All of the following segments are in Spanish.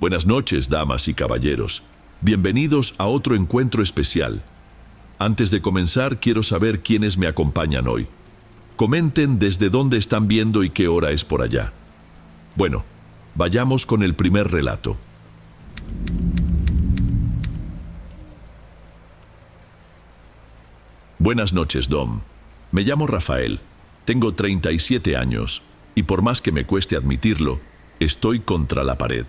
Buenas noches, damas y caballeros. Bienvenidos a otro encuentro especial. Antes de comenzar, quiero saber quiénes me acompañan hoy. Comenten desde dónde están viendo y qué hora es por allá. Bueno, vayamos con el primer relato. Buenas noches, Dom. Me llamo Rafael. Tengo 37 años y por más que me cueste admitirlo, estoy contra la pared.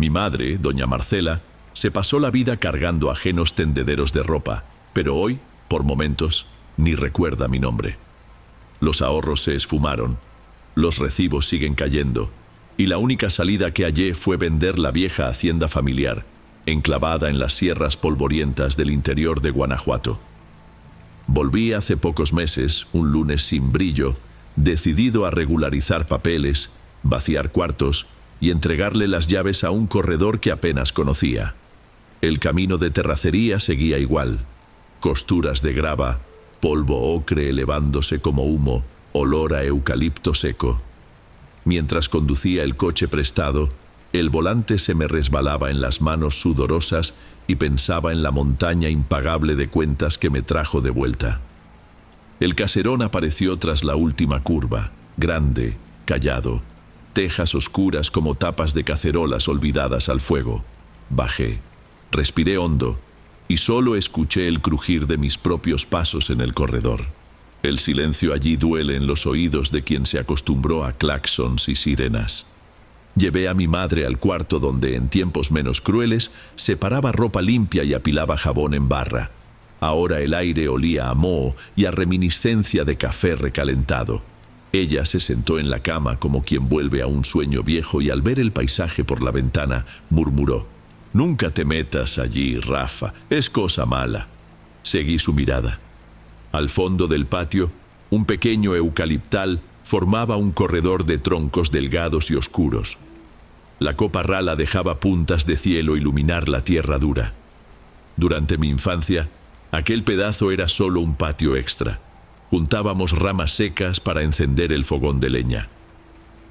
Mi madre, doña Marcela, se pasó la vida cargando ajenos tendederos de ropa, pero hoy, por momentos, ni recuerda mi nombre. Los ahorros se esfumaron, los recibos siguen cayendo, y la única salida que hallé fue vender la vieja hacienda familiar, enclavada en las sierras polvorientas del interior de Guanajuato. Volví hace pocos meses, un lunes sin brillo, decidido a regularizar papeles, vaciar cuartos y entregarle las llaves a un corredor que apenas conocía. El camino de terracería seguía igual. Costuras de grava, polvo ocre elevándose como humo, olor a eucalipto seco. Mientras conducía el coche prestado, el volante se me resbalaba en las manos sudorosas y pensaba en la montaña impagable de cuentas que me trajo de vuelta. El caserón apareció tras la última curva, grande, callado, tejas oscuras como tapas de cacerolas olvidadas al fuego. Bajé, respiré hondo y solo escuché el crujir de mis propios pasos en el corredor. El silencio allí duele en los oídos de quien se acostumbró a claxons y sirenas. Llevé a mi madre al cuarto donde en tiempos menos crueles separaba ropa limpia y apilaba jabón en barra. Ahora el aire olía a moho y a reminiscencia de café recalentado. Ella se sentó en la cama como quien vuelve a un sueño viejo y al ver el paisaje por la ventana murmuró: «Nunca te metas allí, Rafa, es cosa mala». Seguí su mirada. Al fondo del patio, un pequeño eucaliptal formaba un corredor de troncos delgados y oscuros. La copa rala dejaba puntas de cielo iluminar la tierra dura. Durante mi infancia, aquel pedazo era solo un patio extra. Juntábamos ramas secas para encender el fogón de leña.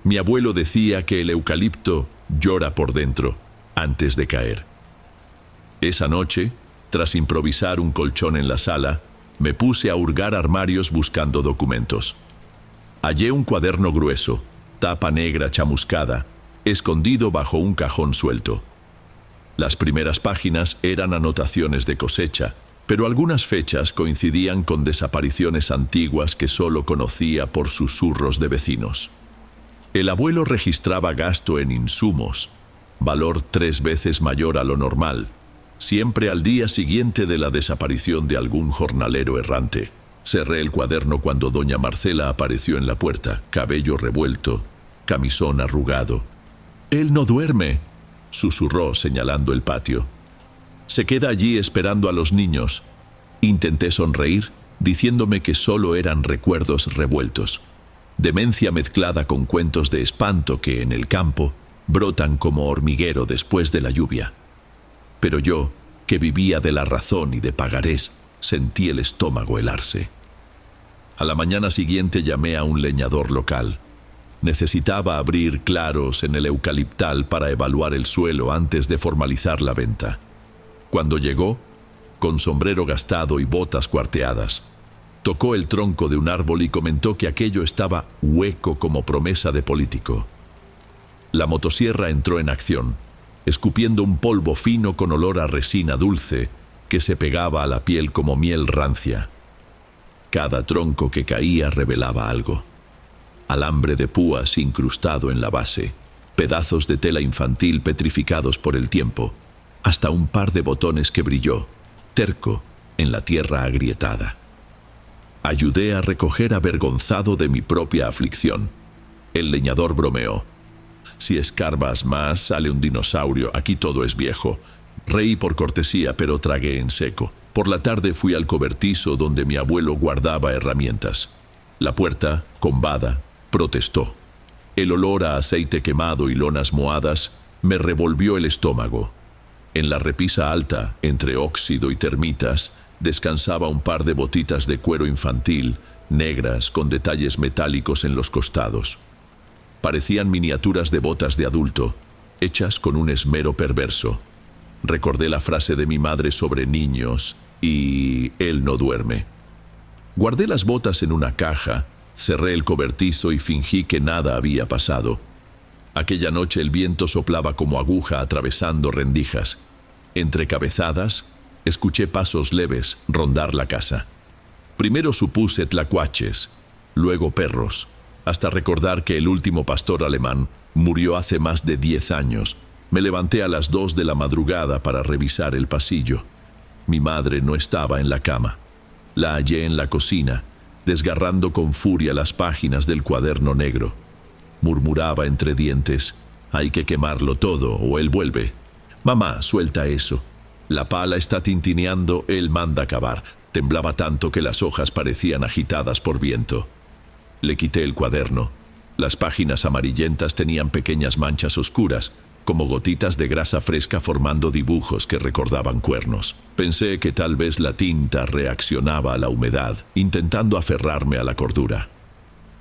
Mi abuelo decía que el eucalipto llora por dentro, antes de caer. Esa noche, tras improvisar un colchón en la sala, me puse a hurgar armarios buscando documentos. Hallé un cuaderno grueso, tapa negra chamuscada, escondido bajo un cajón suelto. Las primeras páginas eran anotaciones de cosecha, pero algunas fechas coincidían con desapariciones antiguas que solo conocía por susurros de vecinos. El abuelo registraba gasto en insumos, valor 3 veces mayor a lo normal, siempre al día siguiente de la desaparición de algún jornalero errante. Cerré el cuaderno cuando doña Marcela apareció en la puerta, cabello revuelto, camisón arrugado. «Él no duerme», susurró señalando el patio. «Se queda allí esperando a los niños». Intenté sonreír, diciéndome que solo eran recuerdos revueltos. Demencia mezclada con cuentos de espanto que, en el campo, brotan como hormiguero después de la lluvia. Pero yo, que vivía de la razón y de pagarés, sentí el estómago helarse. A la mañana siguiente llamé a un leñador local. Necesitaba abrir claros en el eucaliptal para evaluar el suelo antes de formalizar la venta. Cuando llegó, con sombrero gastado y botas cuarteadas, tocó el tronco de un árbol y comentó que aquello estaba hueco como promesa de político. La motosierra entró en acción, escupiendo un polvo fino con olor a resina dulce que se pegaba a la piel como miel rancia. Cada tronco que caía revelaba algo. Alambre de púas incrustado en la base, pedazos de tela infantil petrificados por el tiempo, hasta un par de botones que brilló, terco, en la tierra agrietada. Ayudé a recoger avergonzado de mi propia aflicción. El leñador bromeó: «Si escarbas más, sale un dinosaurio, aquí todo es viejo». Reí por cortesía, pero tragué en seco. Por la tarde fui al cobertizo donde mi abuelo guardaba herramientas. La puerta, combada, protestó. El olor a aceite quemado y lonas mohadas me revolvió el estómago. En la repisa alta, entre óxido y termitas, descansaba un par de botitas de cuero infantil, negras, con detalles metálicos en los costados. Parecían miniaturas de botas de adulto. hechas con un esmero perverso. Recordé la frase de mi madre sobre niños y él no duerme. Guardé las botas en una caja, cerré el cobertizo y fingí que nada había pasado. Aquella noche el viento soplaba como aguja atravesando rendijas. Entre cabezadas, escuché pasos leves rondar la casa. Primero supuse tlacuaches, luego perros, hasta recordar que el último pastor alemán murió hace más de 10 años. Me levanté a las 2 de la madrugada para revisar el pasillo. Mi madre no estaba en la cama. La hallé en la cocina, desgarrando con furia las páginas del cuaderno negro. Murmuraba entre dientes: hay que quemarlo todo o él vuelve. Mamá, suelta eso. La pala está tintineando, él manda acabar. Temblaba tanto que las hojas parecían agitadas por viento. Le quité el cuaderno. Las páginas amarillentas tenían pequeñas manchas oscuras, como gotitas de grasa fresca formando dibujos que recordaban cuernos. Pensé que tal vez la tinta reaccionaba a la humedad, intentando aferrarme a la cordura.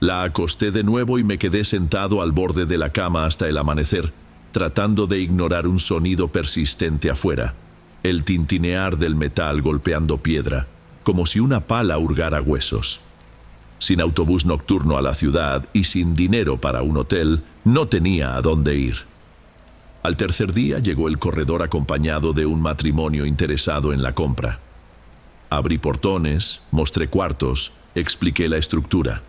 La acosté de nuevo y me quedé sentado al borde de la cama hasta el amanecer, tratando de ignorar un sonido persistente afuera, el tintinear del metal golpeando piedra, como si una pala hurgara huesos. Sin autobús nocturno a la ciudad y sin dinero para un hotel, no tenía a dónde ir. Al tercer día llegó el corredor acompañado de un matrimonio interesado en la compra. Abrí portones, mostré cuartos, expliqué la estructura.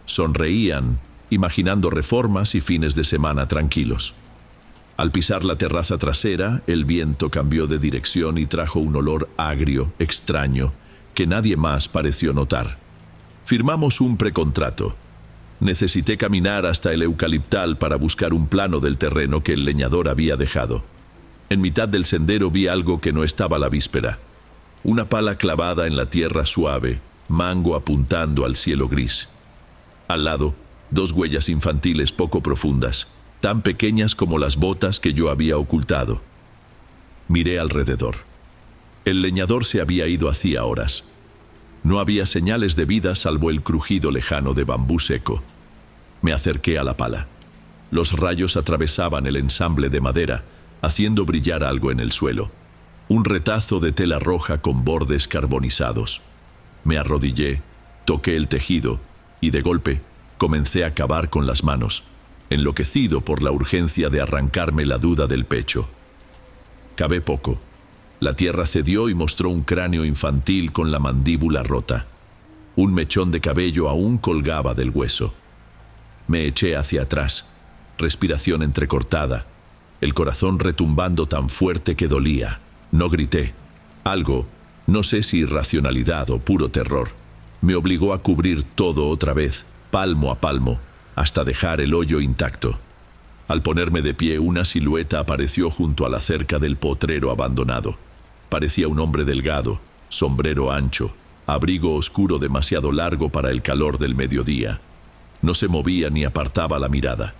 Sonreían, imaginando reformas y fines de semana tranquilos. Al pisar la terraza trasera, el viento cambió de dirección y trajo un olor agrio, extraño, que nadie más pareció notar. Firmamos un precontrato. Necesité caminar hasta el eucaliptal para buscar un plano del terreno que el leñador había dejado. En mitad del sendero vi algo que no estaba a la víspera. Una pala clavada en la tierra suave, mango apuntando al cielo gris. Al lado, 2 huellas infantiles poco profundas, tan pequeñas como las botas que yo había ocultado. Miré alrededor. El leñador se había ido hacía horas. No había señales de vida salvo el crujido lejano de bambú seco. Me acerqué a la pala. Los rayos atravesaban el ensamble de madera, haciendo brillar algo en el suelo. Un retazo de tela roja con bordes carbonizados. Me arrodillé, toqué el tejido y de golpe comencé a cavar con las manos, enloquecido por la urgencia de arrancarme la duda del pecho. Cavé poco. La tierra cedió y mostró un cráneo infantil con la mandíbula rota. Un mechón de cabello aún colgaba del hueso. Me eché hacia atrás, respiración entrecortada, el corazón retumbando tan fuerte que dolía. No grité. Algo, no sé si irracionalidad o puro terror, me obligó a cubrir todo otra vez, palmo a palmo, hasta dejar el hoyo intacto. Al ponerme de pie, una silueta apareció junto a la cerca del potrero abandonado. Parecía un hombre delgado, sombrero ancho, abrigo oscuro demasiado largo para el calor del mediodía. No se movía ni apartaba la mirada.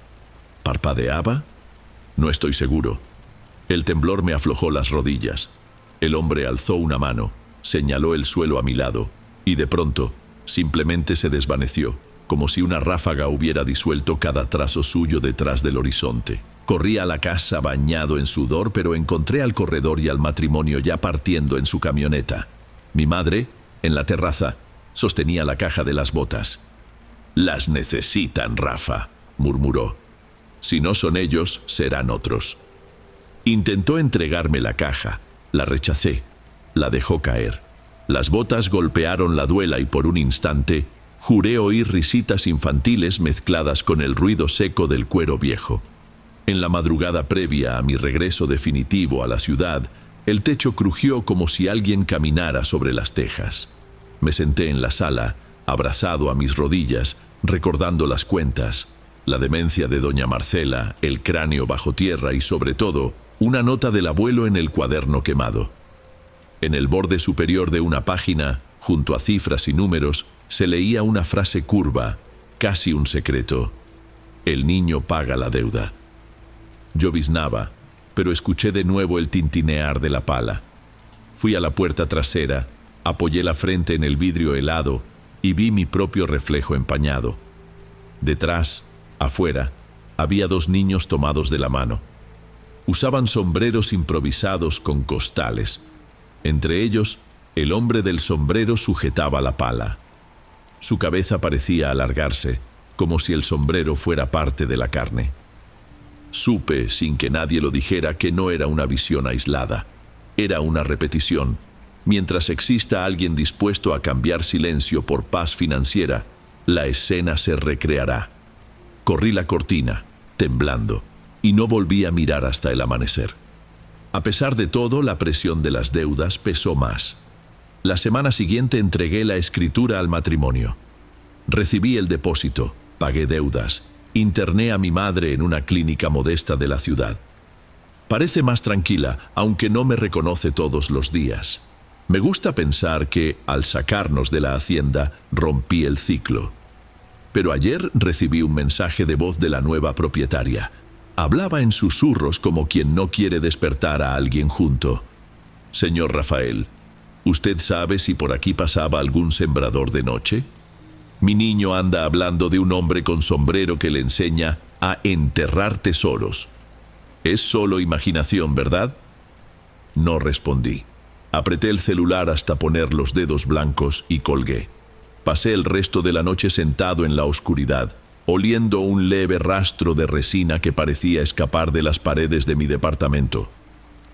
¿Parpadeaba? No estoy seguro. El temblor me aflojó las rodillas. El hombre alzó una mano, señaló el suelo a mi lado, y de pronto, simplemente se desvaneció, como si una ráfaga hubiera disuelto cada trazo suyo detrás del horizonte. Corrí a la casa bañado en sudor, pero encontré al corredor y al matrimonio ya partiendo en su camioneta. Mi madre, en la terraza, sostenía la caja de las botas. «Las necesitan, Rafa», murmuró. «Si no son ellos, serán otros». Intentó entregarme la caja. La rechacé. La dejó caer. Las botas golpearon la duela y por un instante juré oír risitas infantiles mezcladas con el ruido seco del cuero viejo. En la madrugada previa a mi regreso definitivo a la ciudad, el techo crujió como si alguien caminara sobre las tejas. Me senté en la sala, abrazado a mis rodillas, recordando las cuentas, la demencia de doña Marcela, el cráneo bajo tierra y, sobre todo, una nota del abuelo en el cuaderno quemado. En el borde superior de una página, junto a cifras y números, se leía una frase curva, casi un secreto. El niño paga la deuda. Lloviznaba, pero escuché de nuevo el tintinear de la pala. Fui a la puerta trasera, apoyé la frente en el vidrio helado y vi mi propio reflejo empañado. Detrás, afuera, había 2 niños tomados de la mano. Usaban sombreros improvisados con costales. Entre ellos, el hombre del sombrero sujetaba la pala. Su cabeza parecía alargarse, como si el sombrero fuera parte de la carne. Supe, sin que nadie lo dijera, que no era una visión aislada. Era una repetición. Mientras exista alguien dispuesto a cambiar silencio por paz financiera, la escena se recreará. Corrí la cortina, temblando, y no volví a mirar hasta el amanecer. A pesar de todo, la presión de las deudas pesó más. La semana siguiente entregué la escritura al matrimonio. Recibí el depósito, pagué deudas, interné a mi madre en una clínica modesta de la ciudad. Parece más tranquila, aunque no me reconoce todos los días. Me gusta pensar que, al sacarnos de la hacienda, rompí el ciclo. Pero ayer recibí un mensaje de voz de la nueva propietaria. Hablaba en susurros como quien no quiere despertar a alguien junto. «Señor Rafael, ¿usted sabe si por aquí pasaba algún sembrador de noche? Mi niño anda hablando de un hombre con sombrero que le enseña a enterrar tesoros. Es solo imaginación, ¿verdad?» No respondí. Apreté el celular hasta poner los dedos blancos y colgué. Pasé el resto de la noche sentado en la oscuridad, oliendo un leve rastro de resina que parecía escapar de las paredes de mi departamento.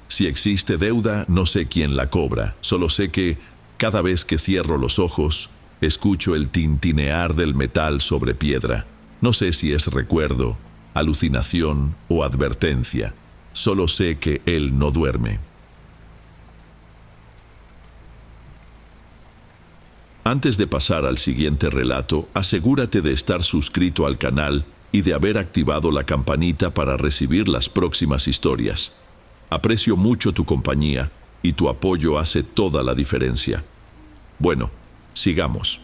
Si existe deuda, no sé quién la cobra, solo sé que, cada vez que cierro los ojos, escucho el tintinear del metal sobre piedra. No sé si es recuerdo, alucinación o advertencia. Solo sé que él no duerme. Antes de pasar al siguiente relato, asegúrate de estar suscrito al canal y de haber activado la campanita para recibir las próximas historias. Aprecio mucho tu compañía y tu apoyo hace toda la diferencia. Bueno, sigamos.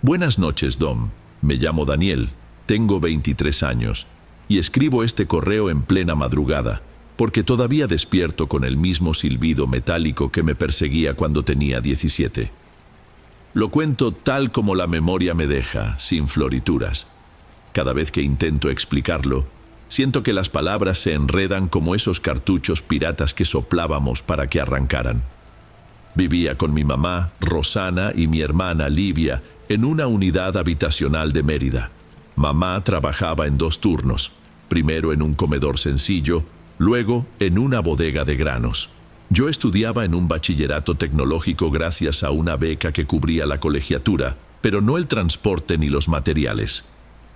Buenas noches, Dom. Me llamo Daniel. Tengo 23 años y escribo este correo en plena madrugada, porque todavía despierto con el mismo silbido metálico que me perseguía cuando tenía 17. Lo cuento tal como la memoria me deja, sin florituras. Cada vez que intento explicarlo, siento que las palabras se enredan como esos cartuchos piratas que soplábamos para que arrancaran. Vivía con mi mamá, Rosana, y mi hermana, Livia, en una unidad habitacional de Mérida. Mamá trabajaba en 2 turnos, primero en un comedor sencillo, luego en una bodega de granos. Yo estudiaba en un bachillerato tecnológico gracias a una beca que cubría la colegiatura, pero no el transporte ni los materiales.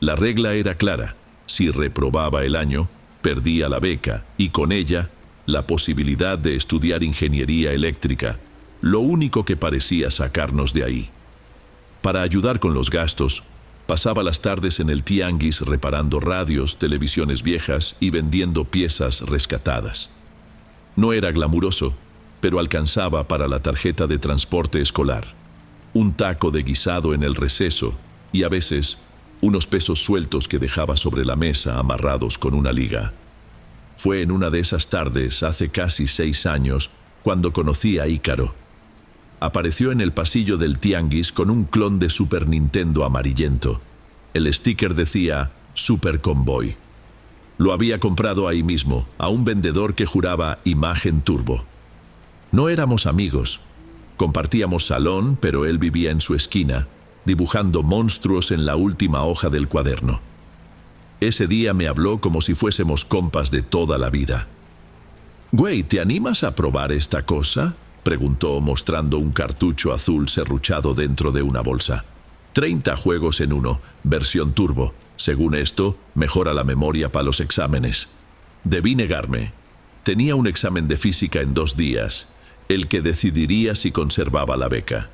La regla era clara: si reprobaba el año, perdía la beca y con ella la posibilidad de estudiar ingeniería eléctrica, lo único que parecía sacarnos de ahí. Para ayudar con los gastos, pasaba las tardes en el tianguis reparando radios, televisiones viejas y vendiendo piezas rescatadas. No era glamuroso, pero alcanzaba para la tarjeta de transporte escolar, un taco de guisado en el receso y a veces unos pesos sueltos que dejaba sobre la mesa amarrados con una liga. Fue en una de esas tardes, hace casi 6 años, cuando conocí a Ícaro. Apareció en el pasillo del tianguis con un clon de Super Nintendo amarillento. El sticker decía Super Convoy. Lo había comprado ahí mismo, a un vendedor que juraba Imagen Turbo. No éramos amigos. Compartíamos salón, pero él vivía en su esquina, dibujando monstruos en la última hoja del cuaderno. Ese día me habló como si fuésemos compas de toda la vida. «Güey, ¿te animas a probar esta cosa?», preguntó mostrando un cartucho azul serruchado dentro de una bolsa. 30 juegos en uno, versión turbo. Según esto, mejora la memoria para los exámenes. Debí negarme. Tenía un examen de física en 2 días, el que decidiría si conservaba la beca.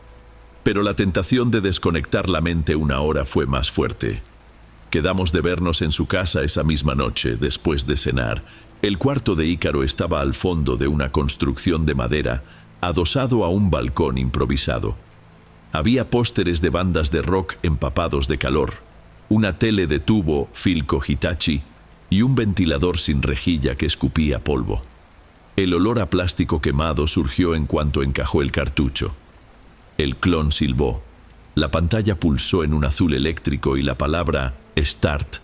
Pero la tentación de desconectar la mente 1 hora fue más fuerte. Quedamos de vernos en su casa esa misma noche, después de cenar. El cuarto de Ícaro estaba al fondo de una construcción de madera, adosado a un balcón improvisado. Había pósteres de bandas de rock empapados de calor, una tele de tubo Philco Hitachi y un ventilador sin rejilla que escupía polvo. El olor a plástico quemado surgió en cuanto encajó el cartucho. El clon silbó. La pantalla pulsó en un azul eléctrico y la palabra Start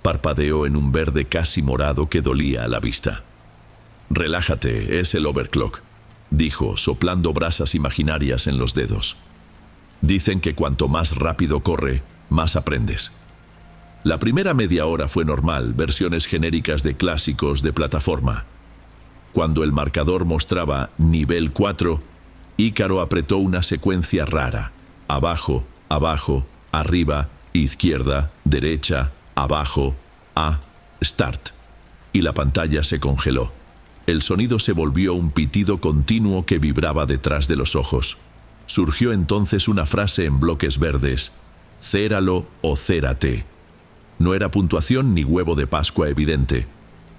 parpadeó en un verde casi morado que dolía a la vista. «Relájate, es el overclock», dijo, soplando brasas imaginarias en los dedos. «Dicen que cuanto más rápido corre, más aprendes». La primera media hora fue normal, versiones genéricas de clásicos de plataforma. Cuando el marcador mostraba nivel 4, Ícaro apretó una secuencia rara. Abajo, abajo, arriba, izquierda, derecha, abajo, Start. Y la pantalla se congeló. El sonido se volvió un pitido continuo que vibraba detrás de los ojos. Surgió entonces una frase en bloques verdes: «Céralo o cérate». No era puntuación ni huevo de Pascua evidente.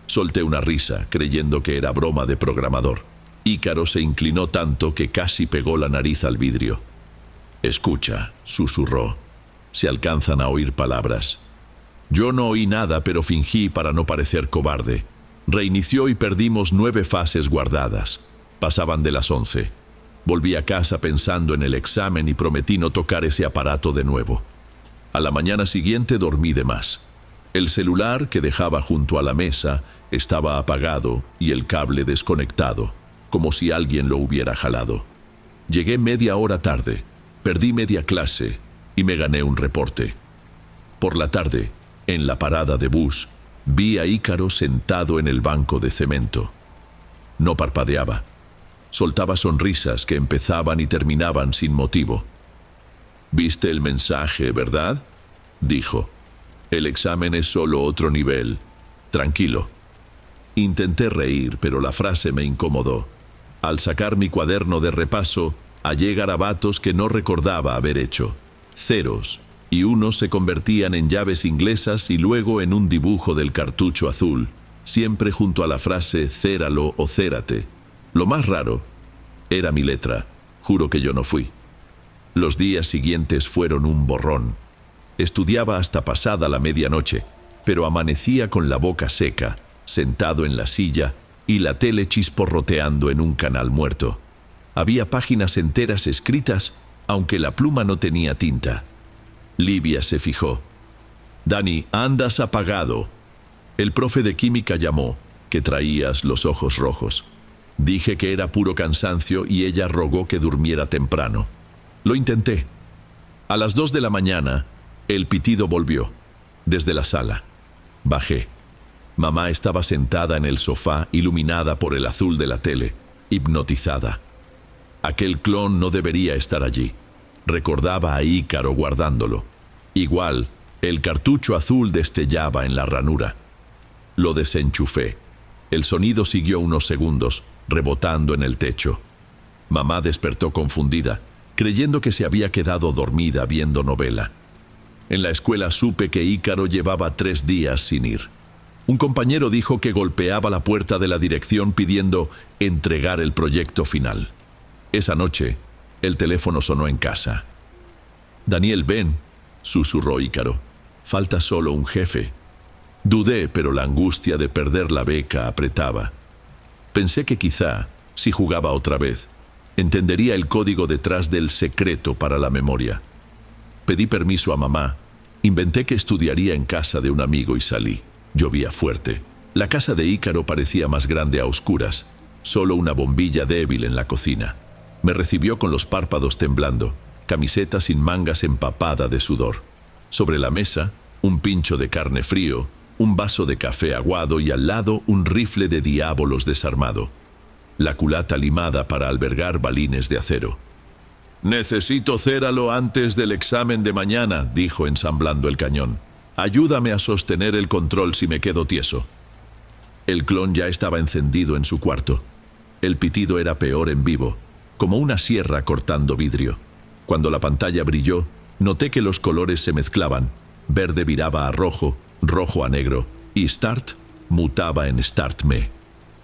Solté una risa, creyendo que era broma de programador. Ícaro se inclinó tanto que casi pegó la nariz al vidrio. «Escucha», susurró. «Se alcanzan a oír palabras». Yo no oí nada, pero fingí para no parecer cobarde. Reinició y perdimos 9 fases guardadas. Pasaban de las 11. Volví a casa pensando en el examen y prometí no tocar ese aparato de nuevo. A la mañana siguiente dormí de más. El celular que dejaba junto a la mesa estaba apagado y el cable desconectado, como si alguien lo hubiera jalado. Llegué media hora tarde, perdí media clase y me gané un reporte. Por la tarde, en la parada de bus, vi a Ícaro sentado en el banco de cemento. No parpadeaba. Soltaba sonrisas que empezaban y terminaban sin motivo. «¿Viste el mensaje, verdad?», dijo. «El examen es solo otro nivel. Tranquilo». Intenté reír, pero la frase me incomodó. Al sacar mi cuaderno de repaso, hallé garabatos que no recordaba haber hecho. Ceros y unos se convertían en llaves inglesas y luego en un dibujo del cartucho azul, siempre junto a la frase «céralo o cérate». Lo más raro era mi letra. Juro que yo no fui. Los días siguientes fueron un borrón. Estudiaba hasta pasada la medianoche, pero amanecía con la boca seca, sentado en la silla y la tele chisporroteando en un canal muerto. Había páginas enteras escritas, aunque la pluma no tenía tinta. Livia se fijó. «Dani, andas apagado». El profe de química llamó, que traías los ojos rojos. Dije que era puro cansancio y ella rogó que durmiera temprano. Lo intenté. A las 2 de la mañana, el pitido volvió, desde la sala. Bajé. Mamá estaba sentada en el sofá, iluminada por el azul de la tele, hipnotizada. Aquel clon no debería estar allí. Recordaba a Ícaro guardándolo. Igual, el cartucho azul destellaba en la ranura. Lo desenchufé. El sonido siguió unos segundos, rebotando en el techo. Mamá despertó confundida, creyendo que se había quedado dormida viendo novela. En la escuela supe que Ícaro llevaba 3 días sin ir. Un compañero dijo que golpeaba la puerta de la dirección pidiendo entregar el proyecto final. Esa noche, el teléfono sonó en casa. «Daniel, ven», susurró Ícaro. «Falta solo un jefe». Dudé, pero la angustia de perder la beca apretaba. Pensé que quizá, si jugaba otra vez, entendería el código detrás del secreto para la memoria. Pedí permiso a mamá, inventé que estudiaría en casa de un amigo y salí. Llovía fuerte. La casa de Ícaro parecía más grande a oscuras, solo una bombilla débil en la cocina. Me recibió con los párpados temblando, camiseta sin mangas empapada de sudor. Sobre la mesa, un pincho de carne frío, un vaso de café aguado y al lado un rifle de diábolos desarmado. La culata limada para albergar balines de acero. «Necesito céralo antes del examen de mañana», dijo ensamblando el cañón. «Ayúdame a sostener el control si me quedo tieso». El clon ya estaba encendido en su cuarto. El pitido era peor en vivo, como una sierra cortando vidrio. Cuando la pantalla brilló, noté que los colores se mezclaban. Verde viraba a rojo, rojo a negro, y Start mutaba en Start Me.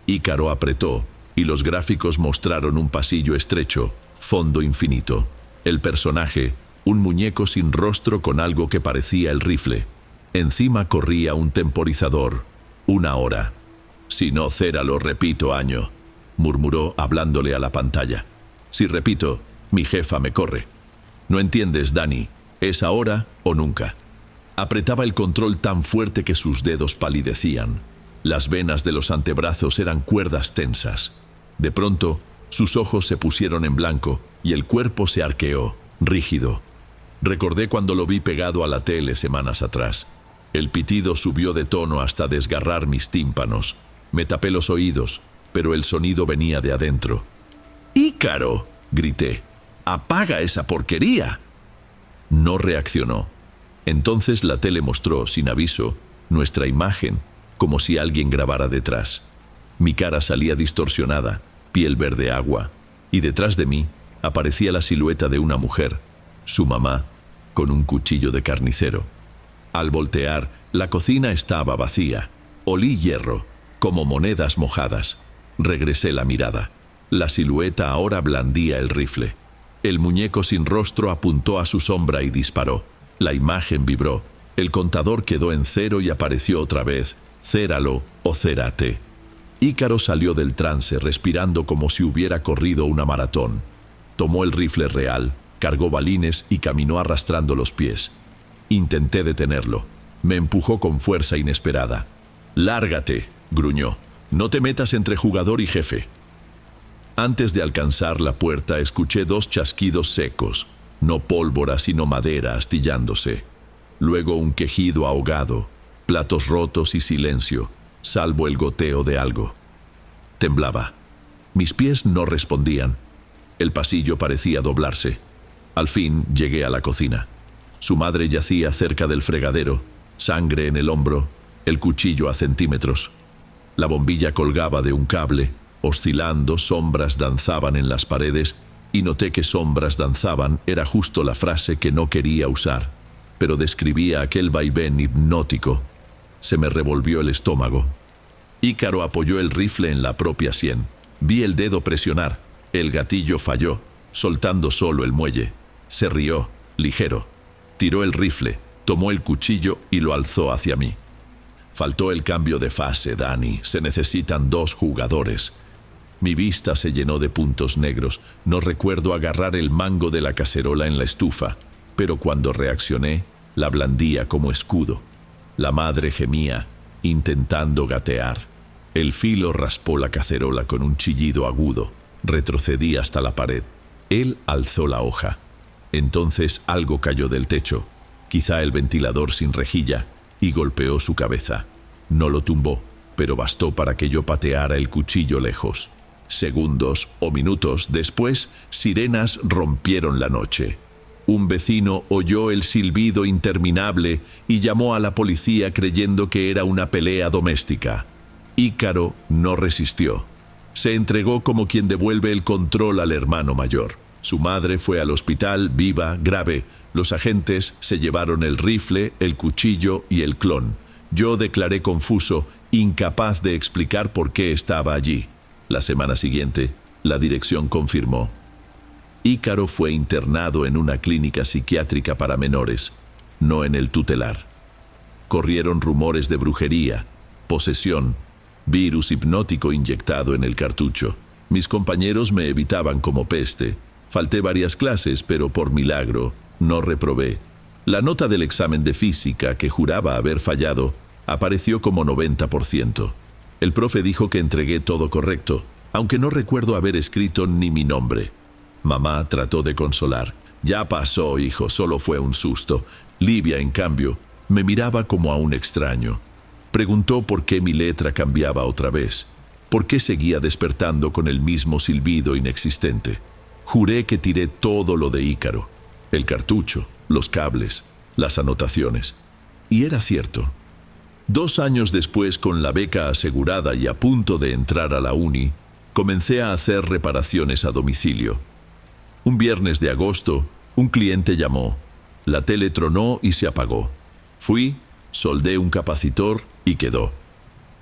Ícaro apretó, y los gráficos mostraron un pasillo estrecho, fondo infinito. El personaje, un muñeco sin rostro con algo que parecía el rifle. Encima corría un temporizador. 1 hora. Si no, céralo, repito, año. murmuró hablándole a la pantalla. Si repito, mi jefa me corre. No entiendes, Dani, es ahora o nunca. Apretaba el control tan fuerte que sus dedos palidecían. Las venas de los antebrazos eran cuerdas tensas. De pronto, sus ojos se pusieron en blanco y el cuerpo se arqueó, rígido. Recordé cuando lo vi pegado a la tele semanas atrás. El pitido subió de tono hasta desgarrar mis tímpanos. Me tapé los oídos, pero el sonido venía de adentro. ¡Ícaro!, grité. ¡Apaga esa porquería! No reaccionó. Entonces la tele mostró, sin aviso, nuestra imagen, como si alguien grabara detrás. Mi cara salía distorsionada, piel verde agua, y detrás de mí aparecía la silueta de una mujer, su mamá, con un cuchillo de carnicero. Al voltear, la cocina estaba vacía. Olí hierro, como monedas mojadas. Regresé la mirada. La silueta ahora blandía el rifle. El muñeco sin rostro apuntó a su sombra y disparó. La imagen vibró. El contador quedó en 0 y apareció otra vez. Céralo o cérate. Ícaro salió del trance respirando como si hubiera corrido una maratón. Tomó el rifle real, cargó balines y caminó arrastrando los pies. Intenté detenerlo. Me empujó con fuerza inesperada. «Lárgate», gruñó. «No te metas entre jugador y jefe». Antes de alcanzar la puerta escuché 2 chasquidos secos, no pólvora sino madera astillándose. Luego un quejido ahogado, platos rotos y silencio, salvo el goteo de algo. Temblaba. Mis pies no respondían. El pasillo parecía doblarse. Al fin llegué a la cocina. Su madre yacía cerca del fregadero, sangre en el hombro, el cuchillo a centímetros. La bombilla colgaba de un cable, oscilando, sombras danzaban en las paredes, y noté que sombras danzaban era justo la frase que no quería usar, pero describía aquel vaivén hipnótico. Se me revolvió el estómago. Ícaro apoyó el rifle en la propia sien. Vi el dedo presionar. El gatillo falló, soltando solo el muelle. Se rió, ligero. Tiró el rifle, tomó el cuchillo y lo alzó hacia mí. Faltó el cambio de fase, Dani. Se necesitan 2 jugadores. Mi vista se llenó de puntos negros. No recuerdo agarrar el mango de la cacerola en la estufa, pero cuando reaccioné, la blandía como escudo. La madre gemía, intentando gatear. El filo raspó la cacerola con un chillido agudo. Retrocedí hasta la pared. Él alzó la hoja. Entonces algo cayó del techo, quizá el ventilador sin rejilla, y golpeó su cabeza. No lo tumbó, pero bastó para que yo pateara el cuchillo lejos. Segundos o minutos después, sirenas rompieron la noche. Un vecino oyó el silbido interminable y llamó a la policía creyendo que era una pelea doméstica. Ícaro no resistió. Se entregó como quien devuelve el control al hermano mayor. Su madre fue al hospital, viva, grave. Los agentes se llevaron el rifle, el cuchillo y el clon. Yo declaré confuso, incapaz de explicar por qué estaba allí. La semana siguiente, la dirección confirmó. Ícaro fue internado en una clínica psiquiátrica para menores, no en el tutelar. Corrieron rumores de brujería, posesión, virus hipnótico inyectado en el cartucho. Mis compañeros me evitaban como peste. Falté varias clases, pero por milagro no reprobé. La nota del examen de física, que juraba haber fallado, apareció como 90%. El profe dijo que entregué todo correcto, aunque no recuerdo haber escrito ni mi nombre. Mamá trató de consolar. «Ya pasó, hijo, solo fue un susto». Livia, en cambio, me miraba como a un extraño. Preguntó por qué mi letra cambiaba otra vez, por qué seguía despertando con el mismo silbido inexistente. Juré que tiré todo lo de Ícaro, el cartucho, los cables, las anotaciones. Y era cierto. 2 años después, con la beca asegurada y a punto de entrar a la uni, comencé a hacer reparaciones a domicilio. Un viernes de agosto, un cliente llamó. La tele tronó y se apagó. Fui, soldé un capacitor y quedó.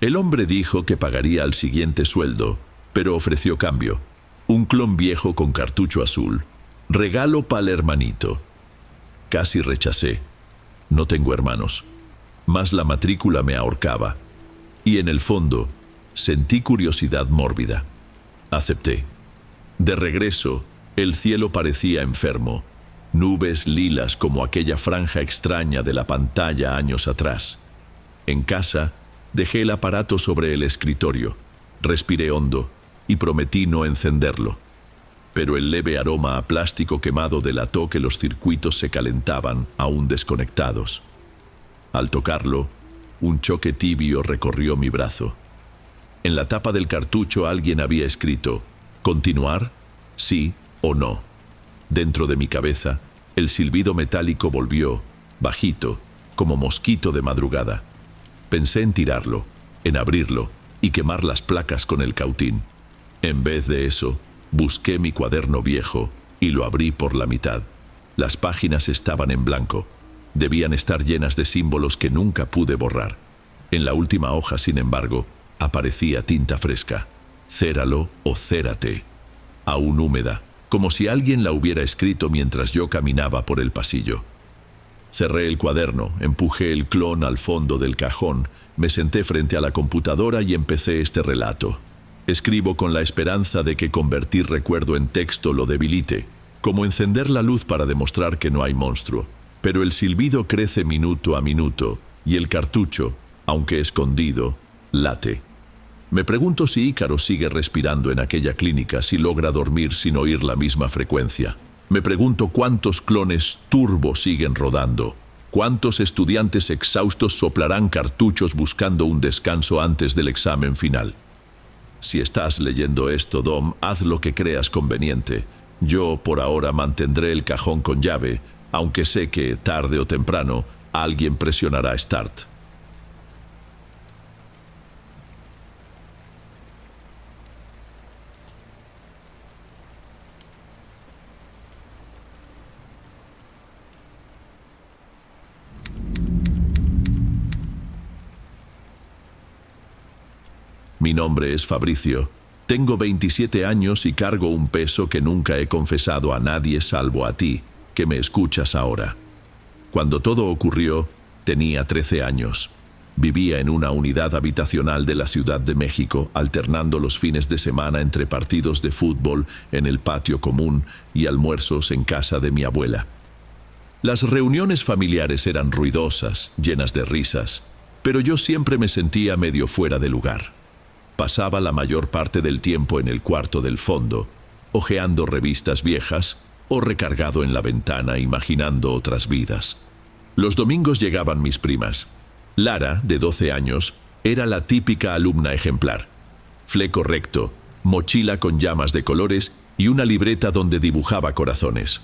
El hombre dijo que pagaría al siguiente sueldo, pero ofreció cambio. Un clon viejo con cartucho azul. Regalo pa'l hermanito. Casi rechacé. No tengo hermanos. Mas la matrícula me ahorcaba. Y en el fondo, sentí curiosidad mórbida. Acepté. De regreso, el cielo parecía enfermo, nubes lilas como aquella franja extraña de la pantalla años atrás. En casa, dejé el aparato sobre el escritorio, respiré hondo y prometí no encenderlo. Pero el leve aroma a plástico quemado delató que los circuitos se calentaban, aún desconectados. Al tocarlo, un choque tibio recorrió mi brazo. En la tapa del cartucho alguien había escrito: ¿continuar? ¿Sí o no? Dentro de mi cabeza, el silbido metálico volvió, bajito, como mosquito de madrugada. Pensé en tirarlo, en abrirlo y quemar las placas con el cautín. En vez de eso, busqué mi cuaderno viejo y lo abrí por la mitad. Las páginas estaban en blanco. Debían estar llenas de símbolos que nunca pude borrar. En la última hoja, sin embargo, aparecía tinta fresca. Céralo o cérate. Aún húmeda, como si alguien la hubiera escrito mientras yo caminaba por el pasillo. Cerré el cuaderno, empujé el clon al fondo del cajón, me senté frente a la computadora y empecé este relato. Escribo con la esperanza de que convertir recuerdo en texto lo debilite, como encender la luz para demostrar que no hay monstruo. Pero el silbido crece minuto a minuto y el cartucho, aunque escondido, late. Me pregunto si Ícaro sigue respirando en aquella clínica, si logra dormir sin oír la misma frecuencia. Me pregunto cuántos clones turbo siguen rodando, cuántos estudiantes exhaustos soplarán cartuchos buscando un descanso antes del examen final. Si estás leyendo esto, Dom, haz lo que creas conveniente. Yo, por ahora, mantendré el cajón con llave, aunque sé que, tarde o temprano, alguien presionará Start. Mi nombre es Fabricio. Tengo 27 años y cargo un peso que nunca he confesado a nadie salvo a ti, que me escuchas ahora. Cuando todo ocurrió, tenía 13 años. Vivía en una unidad habitacional de la Ciudad de México, alternando los fines de semana entre partidos de fútbol en el patio común y almuerzos en casa de mi abuela. Las reuniones familiares eran ruidosas, llenas de risas, pero yo siempre me sentía medio fuera de lugar. Pasaba la mayor parte del tiempo en el cuarto del fondo, hojeando revistas viejas o recargado en la ventana imaginando otras vidas. Los domingos llegaban mis primas. Lara, de 12 años, era la típica alumna ejemplar. Fleco recto, mochila con llamas de colores y una libreta donde dibujaba corazones.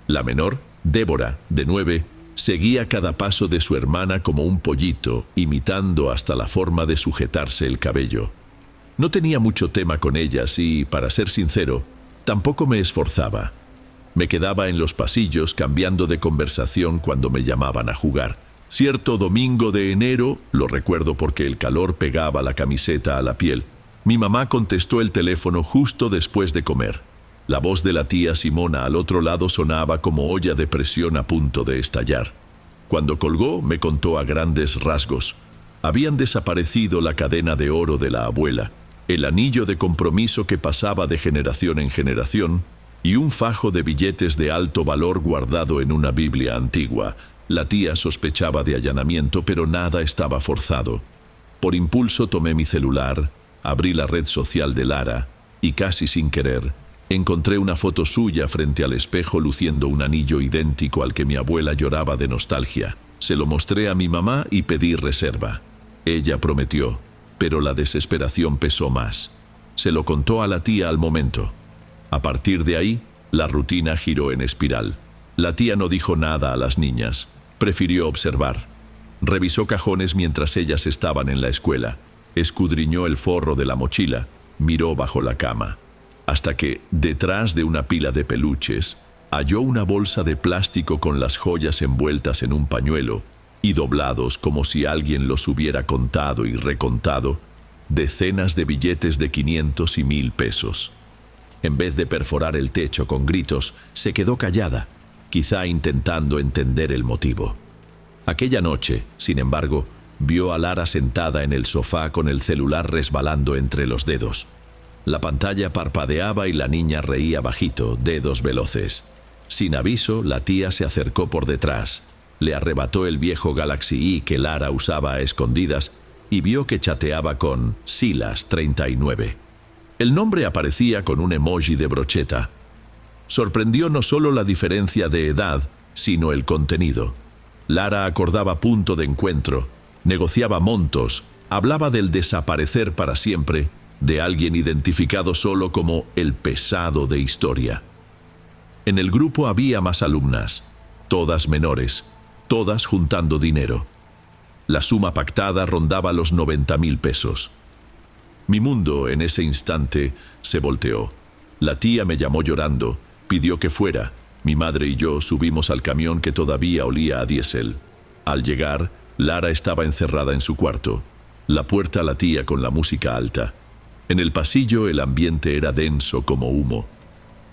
La menor, Débora, de 9, seguía cada paso de su hermana como un pollito, imitando hasta la forma de sujetarse el cabello. No tenía mucho tema con ellas y, para ser sincero, tampoco me esforzaba. Me quedaba en los pasillos cambiando de conversación cuando me llamaban a jugar. Cierto domingo de enero, lo recuerdo porque el calor pegaba la camiseta a la piel, mi mamá contestó el teléfono justo después de comer. La voz de la tía Simona al otro lado sonaba como olla de presión a punto de estallar. Cuando colgó, me contó a grandes rasgos. Habían desaparecido la cadena de oro de la abuela, el anillo de compromiso que pasaba de generación en generación y un fajo de billetes de alto valor guardado en una Biblia antigua. La tía sospechaba de allanamiento, pero nada estaba forzado. Por impulso tomé mi celular, abrí la red social de Lara y, casi sin querer, encontré una foto suya frente al espejo luciendo un anillo idéntico al que mi abuela lloraba de nostalgia. Se lo mostré a mi mamá y pedí reserva. Ella prometió, pero la desesperación pesó más. Se lo contó a la tía al momento. A partir de ahí, la rutina giró en espiral. La tía no dijo nada a las niñas. Prefirió observar. Revisó cajones mientras ellas estaban en la escuela. Escudriñó el forro de la mochila. Miró bajo la cama. Hasta que, detrás de una pila de peluches, halló una bolsa de plástico con las joyas envueltas en un pañuelo y doblados como si alguien los hubiera contado y recontado, decenas de billetes de 500 y 1000 pesos. En vez de perforar el techo con gritos, se quedó callada, quizá intentando entender el motivo. Aquella noche, sin embargo, vio a Lara sentada en el sofá con el celular resbalando entre los dedos. La pantalla parpadeaba y la niña reía bajito, dedos veloces. Sin aviso, la tía se acercó por detrás. Le arrebató el viejo Galaxy I que Lara usaba a escondidas y vio que chateaba con Silas 39. El nombre aparecía con un emoji de brocheta. Sorprendió no solo la diferencia de edad, sino el contenido. Lara acordaba punto de encuentro, negociaba montos, hablaba del desaparecer para siempre de alguien identificado solo como el pesado de historia. En el grupo había más alumnas, todas menores, todas juntando dinero. La suma pactada rondaba los 90.000 pesos. Mi mundo, en ese instante, se volteó. La tía me llamó llorando, pidió que fuera. Mi madre y yo subimos al camión que todavía olía a diésel. Al llegar, Lara estaba encerrada en su cuarto. La puerta latía con la música alta. En el pasillo el ambiente era denso como humo.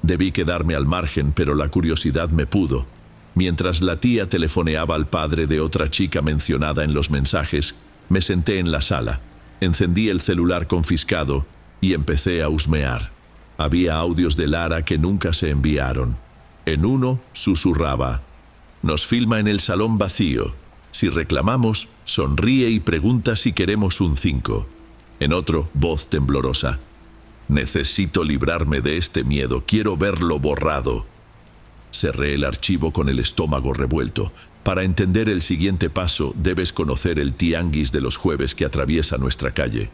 Debí quedarme al margen, pero la curiosidad me pudo. Mientras la tía telefoneaba al padre de otra chica mencionada en los mensajes, me senté en la sala, encendí el celular confiscado y empecé a husmear. Había audios de Lara que nunca se enviaron. En uno susurraba: «Nos filma en el salón vacío. Si reclamamos, sonríe y pregunta si queremos un 5». En otro, voz temblorosa: «Necesito librarme de este miedo, quiero verlo borrado». Cerré el archivo con el estómago revuelto. Para entender el siguiente paso, debes conocer el tianguis de los jueves que atraviesa nuestra calle.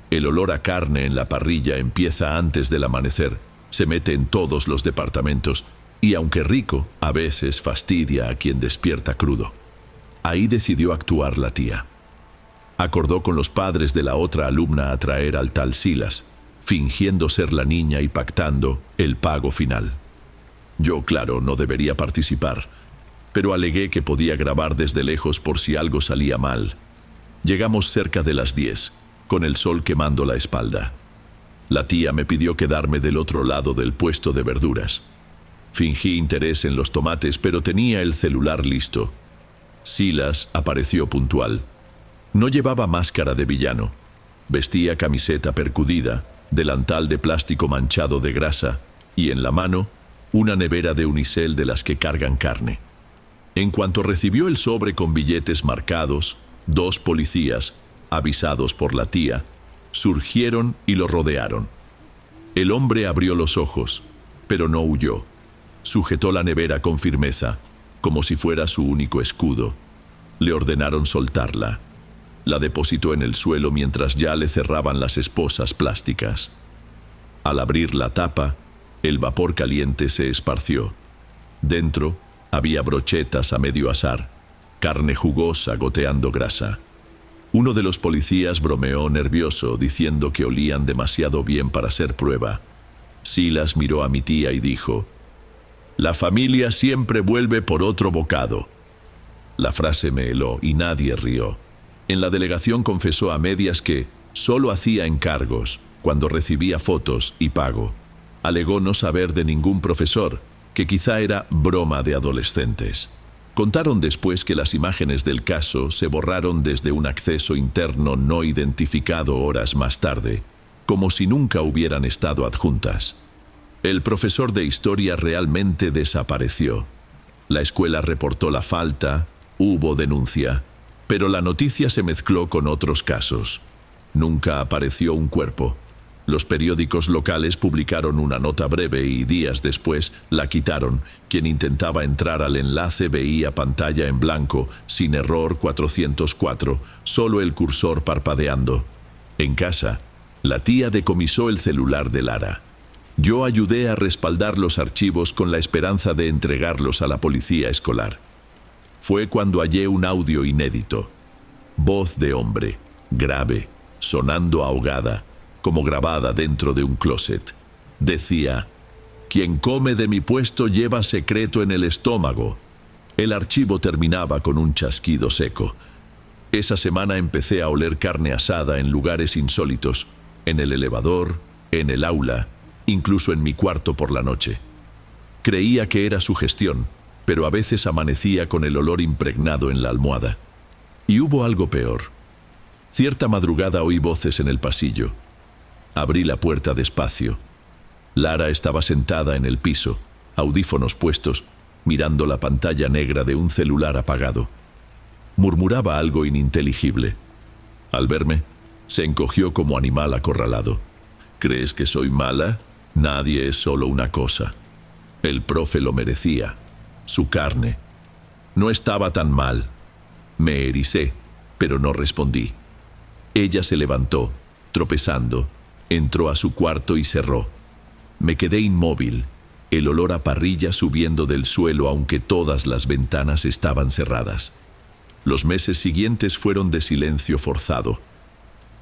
El olor a carne en la parrilla empieza antes del amanecer, se mete en todos los departamentos y, aunque rico, a veces fastidia a quien despierta crudo. Ahí decidió actuar la tía. Acordó con los padres de la otra alumna a traer al tal Silas, fingiendo ser la niña y pactando el pago final. Yo, claro, no debería participar, pero alegué que podía grabar desde lejos por si algo salía mal. Llegamos cerca de las 10, con el sol quemando la espalda. La tía me pidió quedarme del otro lado del puesto de verduras. Fingí interés en los tomates, pero tenía el celular listo. Silas apareció puntual. No llevaba máscara de villano. Vestía camiseta percudida, delantal de plástico manchado de grasa y en la mano una nevera de unicel de las que cargan carne. En cuanto recibió el sobre con billetes marcados, 2 policías, avisados por la tía, surgieron y lo rodearon. El hombre abrió los ojos, pero no huyó. Sujetó la nevera con firmeza, como si fuera su único escudo. Le ordenaron soltarla. La depositó en el suelo mientras ya le cerraban las esposas plásticas. Al abrir la tapa, el vapor caliente se esparció. Dentro había brochetas a medio asar, carne jugosa goteando grasa. Uno de los policías bromeó nervioso, diciendo que olían demasiado bien para ser prueba. Silas miró a mi tía y dijo: «La familia siempre vuelve por otro bocado». La frase me heló y nadie rió. En la delegación confesó a medias que solo hacía encargos cuando recibía fotos y pago. Alegó no saber de ningún profesor, que quizá era broma de adolescentes. Contaron después que las imágenes del caso se borraron desde un acceso interno no identificado horas más tarde, como si nunca hubieran estado adjuntas. El profesor de historia realmente desapareció. La escuela reportó la falta, hubo denuncia, pero la noticia se mezcló con otros casos. Nunca apareció un cuerpo. Los periódicos locales publicaron una nota breve y días después la quitaron. Quien intentaba entrar al enlace veía pantalla en blanco, sin error 404, solo el cursor parpadeando. En casa, la tía decomisó el celular de Lara. Yo ayudé a respaldar los archivos con la esperanza de entregarlos a la policía escolar. Fue cuando hallé un audio inédito. Voz de hombre, grave, sonando ahogada, como grabada dentro de un closet. Decía: «Quien come de mi puesto lleva secreto en el estómago». El archivo terminaba con un chasquido seco. Esa semana empecé a oler carne asada en lugares insólitos, en el elevador, en el aula, incluso en mi cuarto por la noche. Creía que era sugestión, pero a veces amanecía con el olor impregnado en la almohada. Y hubo algo peor. Cierta madrugada oí voces en el pasillo. Abrí la puerta despacio. Lara estaba sentada en el piso, audífonos puestos, mirando la pantalla negra de un celular apagado. Murmuraba algo ininteligible. Al verme, se encogió como animal acorralado. ¿Crees que soy mala? Nadie es solo una cosa. El profe lo merecía. Su carne. No estaba tan mal. Me ericé, pero no respondí. Ella se levantó, tropezando, entró a su cuarto y cerró. Me quedé inmóvil, el olor a parrilla subiendo del suelo aunque todas las ventanas estaban cerradas. Los meses siguientes fueron de silencio forzado.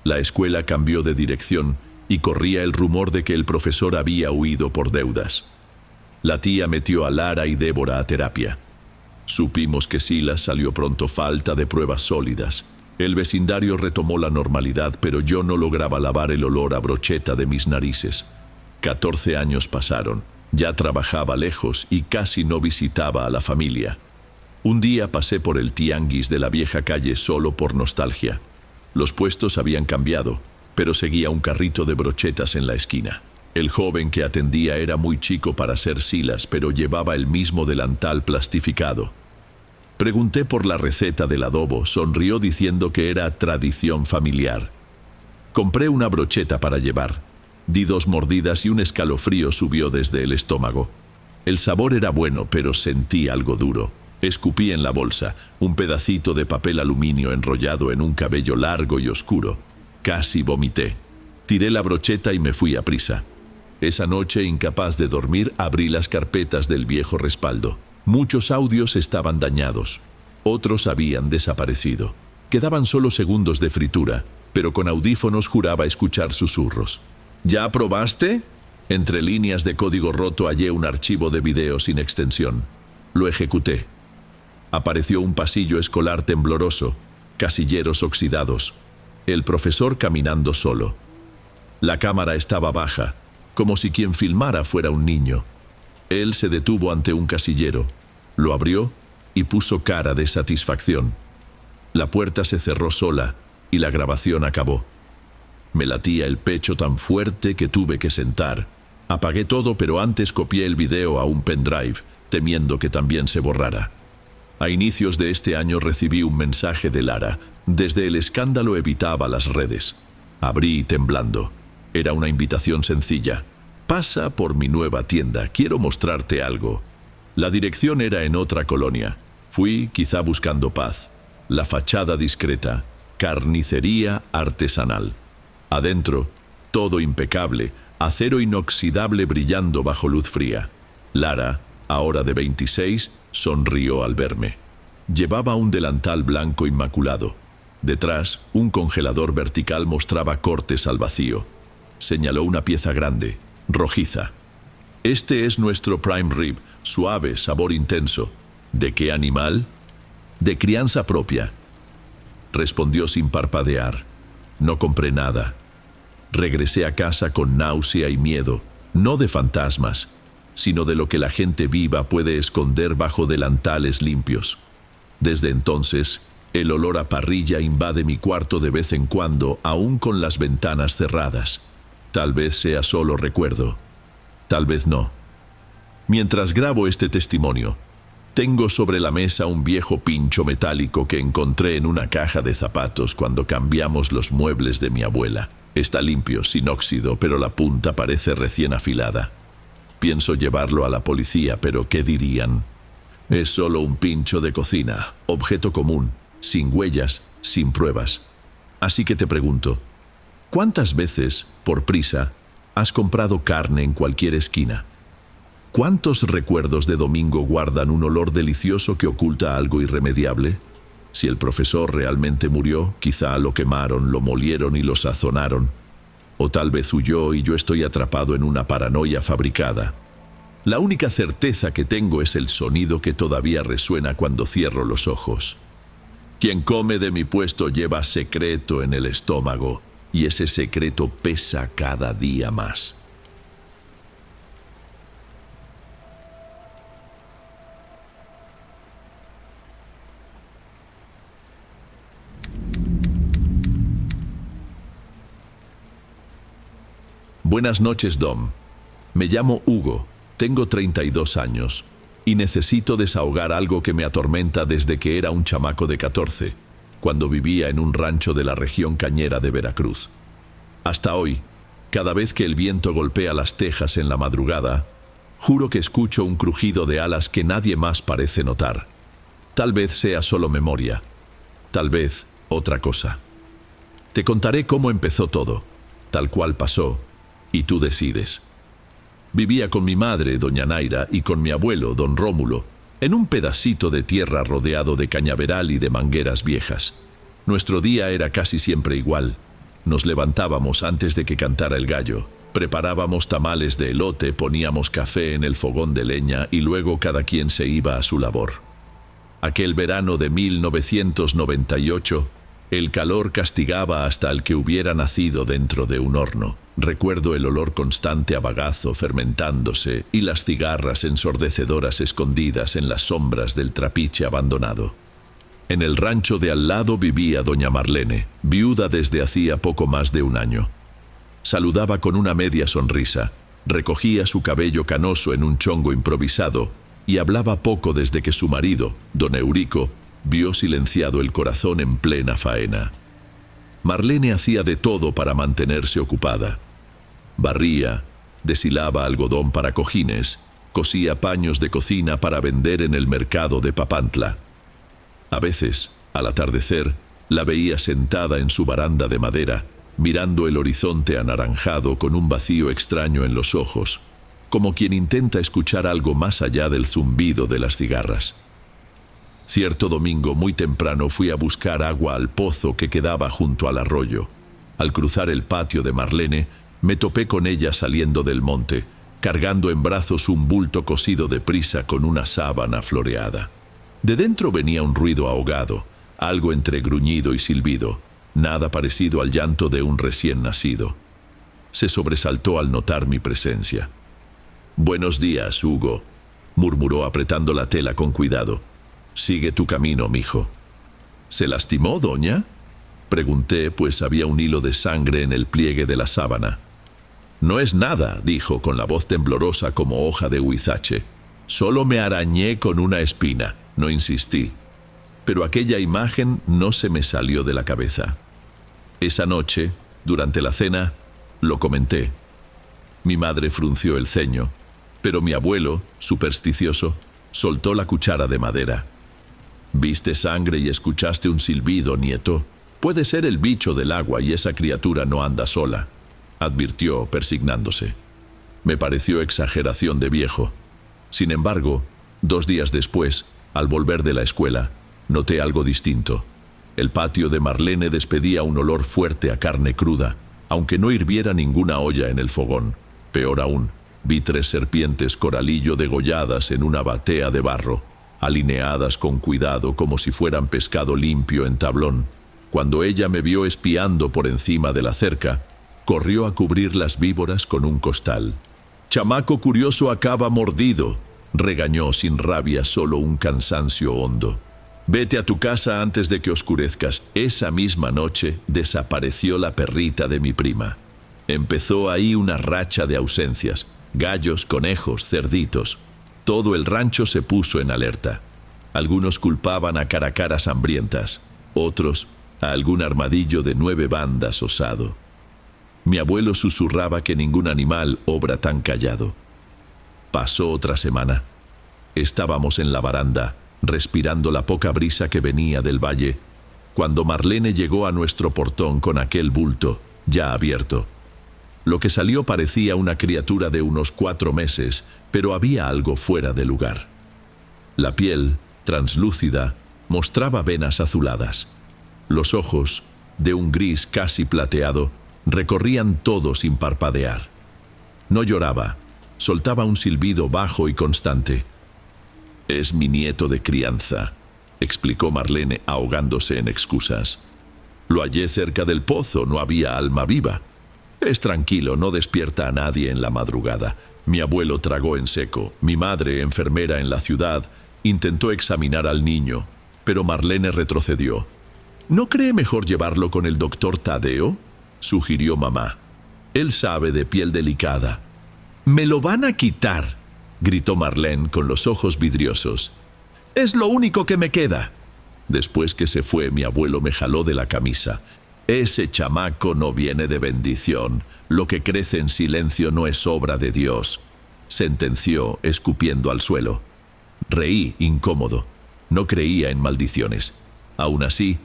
La escuela cambió de dirección y corría el rumor de que el profesor había huido por deudas. La tía metió a Lara y Débora a terapia. Supimos que Silas salió pronto falta de pruebas sólidas. El vecindario retomó la normalidad, pero yo no lograba lavar el olor a brocheta de mis narices. 14 años pasaron, ya trabajaba lejos y casi no visitaba a la familia. Un día pasé por el tianguis de la vieja calle solo por nostalgia. Los puestos habían cambiado, pero seguía un carrito de brochetas en la esquina. El joven que atendía era muy chico para ser Silas, pero llevaba el mismo delantal plastificado. Pregunté por la receta del adobo, sonrió diciendo que era tradición familiar. Compré una brocheta para llevar. Di 2 mordidas y un escalofrío subió desde el estómago. El sabor era bueno, pero sentí algo duro. Escupí en la bolsa, un pedacito de papel aluminio enrollado en un cabello largo y oscuro. Casi vomité. Tiré la brocheta y me fui a prisa. Esa noche, incapaz de dormir, abrí las carpetas del viejo respaldo. Muchos audios estaban dañados. Otros habían desaparecido. Quedaban solo segundos de fritura, pero con audífonos juraba escuchar susurros. ¿Ya probaste? Entre líneas de código roto hallé un archivo de video sin extensión. Lo ejecuté. Apareció un pasillo escolar tembloroso, casilleros oxidados, el profesor caminando solo. La cámara estaba baja, como si quien filmara fuera un niño. Él se detuvo ante un casillero, lo abrió y puso cara de satisfacción. La puerta se cerró sola y la grabación acabó. Me latía el pecho tan fuerte que tuve que sentar. Apagué todo, pero antes copié el video a un pendrive, temiendo que también se borrara. A inicios de este año recibí un mensaje de Lara. Desde el escándalo evitaba las redes. Abrí temblando. Era una invitación sencilla. Pasa por mi nueva tienda, quiero mostrarte algo. La dirección era en otra colonia. Fui, quizá buscando paz. La fachada discreta, carnicería artesanal. Adentro, todo impecable, acero inoxidable brillando bajo luz fría. Lara, ahora de 26, sonrió al verme. Llevaba un delantal blanco inmaculado. Detrás, un congelador vertical mostraba cortes al vacío. Señaló una pieza grande, rojiza. Este es nuestro prime rib, suave, sabor intenso. ¿De qué animal? De crianza propia. Respondió sin parpadear. No compré nada. Regresé a casa con náusea y miedo, no de fantasmas, sino de lo que la gente viva puede esconder bajo delantales limpios. Desde entonces, el olor a parrilla invade mi cuarto de vez en cuando, aún con las ventanas cerradas. Tal vez sea solo recuerdo. Tal vez no. Mientras grabo este testimonio, tengo sobre la mesa un viejo pincho metálico que encontré en una caja de zapatos cuando cambiamos los muebles de mi abuela. Está limpio, sin óxido, pero la punta parece recién afilada. Pienso llevarlo a la policía, pero ¿qué dirían? Es solo un pincho de cocina, objeto común, sin huellas, sin pruebas. Así que te pregunto, ¿cuántas veces, por prisa, has comprado carne en cualquier esquina? ¿Cuántos recuerdos de domingo guardan un olor delicioso que oculta algo irremediable? Si el profesor realmente murió, quizá lo quemaron, lo molieron y lo sazonaron. O tal vez huyó y yo estoy atrapado en una paranoia fabricada. La única certeza que tengo es el sonido que todavía resuena cuando cierro los ojos. Quien come de mi puesto lleva secreto en el estómago, y ese secreto pesa cada día más. Buenas noches, Dom. Me llamo Hugo, tengo 32 años y necesito desahogar algo que me atormenta desde que era un chamaco de 14, cuando vivía en un rancho de la región cañera de Veracruz. Hasta hoy, cada vez que el viento golpea las tejas en la madrugada, juro que escucho un crujido de alas que nadie más parece notar. Tal vez sea solo memoria, tal vez otra cosa. Te contaré cómo empezó todo, tal cual pasó, y tú decides. Vivía con mi madre, doña Naira, y con mi abuelo, don Rómulo, en un pedacito de tierra rodeado de cañaveral y de mangueras viejas. Nuestro día era casi siempre igual. Nos levantábamos antes de que cantara el gallo, preparábamos tamales de elote, poníamos café en el fogón de leña y luego cada quien se iba a su labor. Aquel verano de 1998, el calor castigaba hasta el que hubiera nacido dentro de un horno. Recuerdo el olor constante a bagazo fermentándose y las cigarras ensordecedoras escondidas en las sombras del trapiche abandonado. En el rancho de al lado vivía doña Marlene, viuda desde hacía poco más de un año. Saludaba con una media sonrisa, recogía su cabello canoso en un chongo improvisado y hablaba poco desde que su marido, don Eurico, vio silenciado el corazón en plena faena. Marlene hacía de todo para mantenerse ocupada. Barría, deshilaba algodón para cojines, cosía paños de cocina para vender en el mercado de Papantla. A veces, al atardecer, la veía sentada en su baranda de madera, mirando el horizonte anaranjado con un vacío extraño en los ojos, como quien intenta escuchar algo más allá del zumbido de las cigarras. Cierto domingo muy temprano fui a buscar agua al pozo que quedaba junto al arroyo. Al cruzar el patio de Marlene, me topé con ella saliendo del monte, cargando en brazos un bulto cosido deprisa con una sábana floreada. De dentro venía un ruido ahogado, algo entre gruñido y silbido, nada parecido al llanto de un recién nacido. Se sobresaltó al notar mi presencia. «Buenos días, Hugo», murmuró apretando la tela con cuidado. «Sigue tu camino, mijo». «¿Se lastimó, doña?», pregunté, pues había un hilo de sangre en el pliegue de la sábana. «No es nada», dijo con la voz temblorosa como hoja de huizache. «Solo me arañé con una espina», no insistí. Pero aquella imagen no se me salió de la cabeza. Esa noche, durante la cena, lo comenté. Mi madre frunció el ceño, pero mi abuelo, supersticioso, soltó la cuchara de madera. «¿Viste sangre y escuchaste un silbido, nieto? Puede ser el bicho del agua y esa criatura no anda sola», advirtió, persignándose. Me pareció exageración de viejo. Sin embargo, 2 días después, al volver de la escuela, noté algo distinto. El patio de Marlene despedía un olor fuerte a carne cruda, aunque no hirviera ninguna olla en el fogón. Peor aún, vi 3 serpientes coralillo degolladas en una batea de barro, alineadas con cuidado como si fueran pescado limpio en tablón. Cuando ella me vio espiando por encima de la cerca, corrió a cubrir las víboras con un costal. «Chamaco curioso acaba mordido», regañó sin rabia, solo un cansancio hondo. «Vete a tu casa antes de que oscurezcas». Esa misma noche desapareció la perrita de mi prima. Empezó ahí una racha de ausencias. Gallos, conejos, cerditos. Todo el rancho se puso en alerta. Algunos culpaban a caracaras hambrientas, otros a algún armadillo de 9 bandas osado. Mi abuelo susurraba que ningún animal obra tan callado. Pasó otra semana. Estábamos en la baranda, respirando la poca brisa que venía del valle, cuando Marlene llegó a nuestro portón con aquel bulto, ya abierto. Lo que salió parecía una criatura de unos 4 meses, pero había algo fuera de lugar. La piel, translúcida, mostraba venas azuladas. Los ojos, de un gris casi plateado, recorrían todo sin parpadear. No lloraba, soltaba un silbido bajo y constante. «Es mi nieto de crianza», explicó Marlene ahogándose en excusas. «Lo hallé cerca del pozo, no había alma viva. Es tranquilo, no despierta a nadie en la madrugada». Mi abuelo tragó en seco. Mi madre, enfermera en la ciudad, intentó examinar al niño, pero Marlene retrocedió. «¿No cree mejor llevarlo con el doctor Tadeo?», sugirió mamá. Él sabe de piel delicada. «¡Me lo van a quitar!», gritó Marlene con los ojos vidriosos. «Es lo único que me queda». Después que se fue, mi abuelo me jaló de la camisa. «Ese chamaco no viene de bendición. Lo que crece en silencio no es obra de Dios», sentenció, escupiendo al suelo. Reí, incómodo. No creía en maldiciones. Aún así,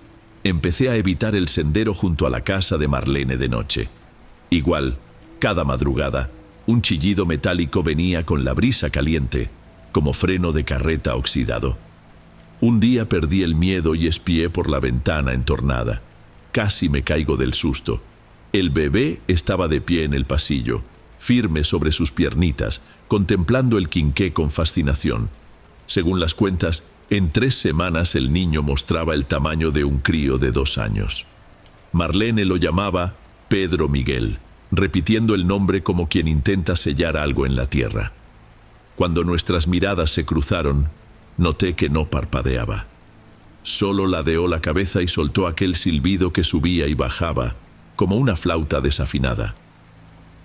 empecé a evitar el sendero junto a la casa de Marlene de noche. Igual, cada madrugada, un chillido metálico venía con la brisa caliente, como freno de carreta oxidado. Un día perdí el miedo y espié por la ventana entornada. Casi me caigo del susto. El bebé estaba de pie en el pasillo, firme sobre sus piernitas, contemplando el quinqué con fascinación. Según las cuentas, en 3 semanas el niño mostraba el tamaño de un crío de 2 años. Marlene lo llamaba Pedro Miguel, repitiendo el nombre como quien intenta sellar algo en la tierra. Cuando nuestras miradas se cruzaron, noté que no parpadeaba. Solo ladeó la cabeza y soltó aquel silbido que subía y bajaba, como una flauta desafinada.